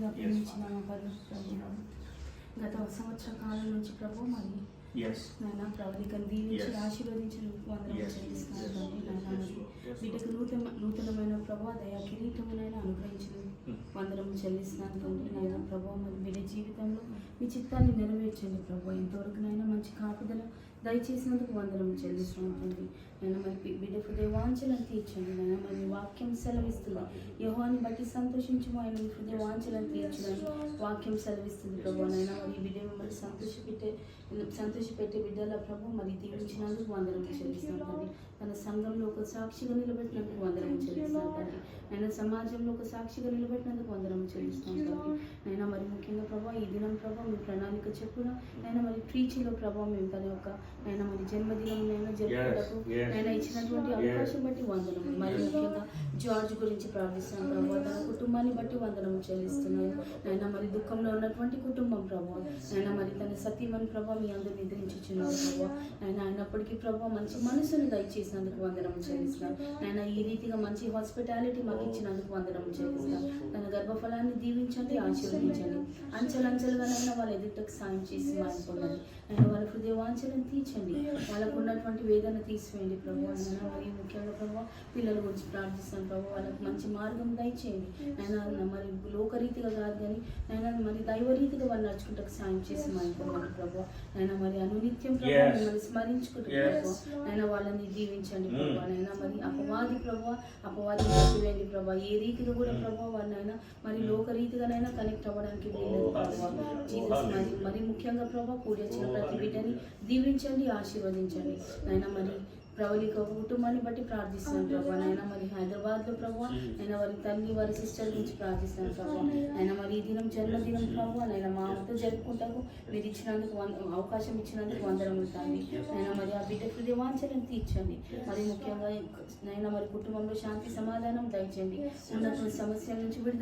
ఎంతగా ప్రేమించిన ప్రభు గత సంవత్సర కాలం నుంచి ప్రభు మరి నాయన ప్రవళికను దీవించి ఆశీర్వదించిన వందనం చెల్లిస్తున్నాను తండ్రి. నాయన మరి బిడ్డకు నూతనమైన ప్రభు దయా కిరీటమునైనా అనుగ్రహించిన వందనం చెల్లిస్తున్నాను తండ్రి. నాయన ప్రభు మరి బిడ్డ జీవితంలో మీ చిత్తాన్ని నెరవేర్చండి ప్రభు. ఇంతవరకునైనా మంచి కాపుదల దయచేసినందుకు వందనం చెల్లిస్తున్నాను తండ్రి. నేను మరి బిడ్డ హృదయ వాంఛలను తీర్చండి. నేను మరి వాక్యం సెలవిస్తుంది, యెహోవాని బట్టి సంతోషించము, ఆయన మీ హృదయ వాంఛలను తీర్చడానికి వాక్యం సెలవిస్తుంది ప్రభు. నైనా మరి బిడ్డ మరి సంతోషపెట్టే బిడ్డల ప్రభు మరి దీవించినందుకు వందనం చెల్లిస్తున్నాను తండ్రి. తన సంఘంలో ఒక సాక్షిగా నిలబెట్టినందుకు వందనం చెల్లిస్తున్నాను తండ్రి. నేను సమాజంలో ఒక సాక్షిగా నిలబెట్టినందుకు వందనం చెల్లిస్తున్నాను తండ్రి. నైనా మరి ముఖ్యంగా ప్రభావ ఈ దినం ప్రభావ మీ ప్రణాళిక చెప్పున నైనా మరి ట్రీచిలో ప్రభావం మేము తన యొక్క నైనా మరి జన్మదినం నైనా జరుపుటకు నైనా ఇచ్చినటువంటి అవకాశం బట్టి వందనం. మరి ముఖ్యంగా జార్జ్ గురించి ప్రార్థిస్తున్నాను ప్రభావ. తన కుటుంబాన్ని బట్టి వందనం చెల్లిస్తున్నాను నైనా మరి దుఃఖంలో ఉన్నటువంటి కుటుంబం ప్రభావ. నైనా మరి తన సతీమణి ప్రభావ మీ అందరూ నిద్రించుచున్నారు ప్రభావ. నైనా అయినప్పటికీ ప్రభావ మంచి మనసును దయచేసినందుకు వందనం చెల్లిస్తున్నాను నైనా. ఈ రీతిగా మంచి హాస్పిటాలిటీ మాకు ఇచ్చినందుకు వందనం చెల్లిస్తున్నాను. తన గర్భఫలాన్ని దీవించండి, ఆశీర్వదించండి. అంచెలంచెలుగానైనా వాళ్ళ ఎదుటకు సాయం చేసి మారిపోండి. ఆయన వాళ్ళ హృదయ వాంఛలను తీర్చండి, వాళ్ళకు ఉన్నటువంటి వేదన తీసివేయండి ప్రభు. అయినా మరి ముఖ్యంగా ప్రభావ పిల్లల గురించి ప్రార్థిస్తాను ప్రభావ. వాళ్ళకి మంచి మార్గం దయచేయండి అయినా మరి లోకరీతిగా కాదు కానీ అయినా మరి దైవరీతిగా వాళ్ళు నడుచుకుంటకు సాయం చేసి మారిపోండి ప్రభావ. అయినా మరి అనునిత్యం ప్రభావ మిమ్మల్ని స్మరించుకుంటూ ప్రభావ అయినా వాళ్ళని జీవించండి ప్రభావ. అయినా మరి అపవాది వేయండి ప్రభావ. ఏ రీతిగా కూడా ప్రభావ వాళ్ళైనా మరి లోకరీతిగానైనా కనెక్ట్ అవ్వడానికి వీలేదు ప్రభావ. జీసస్ మరి ముఖ్యంగా ప్రభావ కూడి వచ్చిన ప్రతి బిడ్డని దీవించండి, ఆశీర్వదించండి. అయినా మరి ప్రవళిక కుటుంబాన్ని బట్టి ప్రార్థిస్తున్నాను ప్రభావ. అయినా మరి హైదరాబాద్లో ప్రభావ అయినా వారి తల్లి వారి సిస్టర్ గురించి ప్రార్థిస్తున్నాను ప్రభావ. అయినా మరి ఈ దినం జన్మదినం ప్రభావ అయినా మా అమ్మతో జరుపుకుంటాకు మీరు ఇచ్చినందుకు అవకాశం ఇచ్చినందుకు వందనం తండ్రి. అయినా మరి ఆ బిడ్డ హృదయ వాంఛలను తీర్చండి. మరి ముఖ్యంగా అయినా మరి కుటుంబంలో శాంతి సమాధానం దయచేయండి. ఉన్నటువంటి సమస్యల నుంచి విడుదల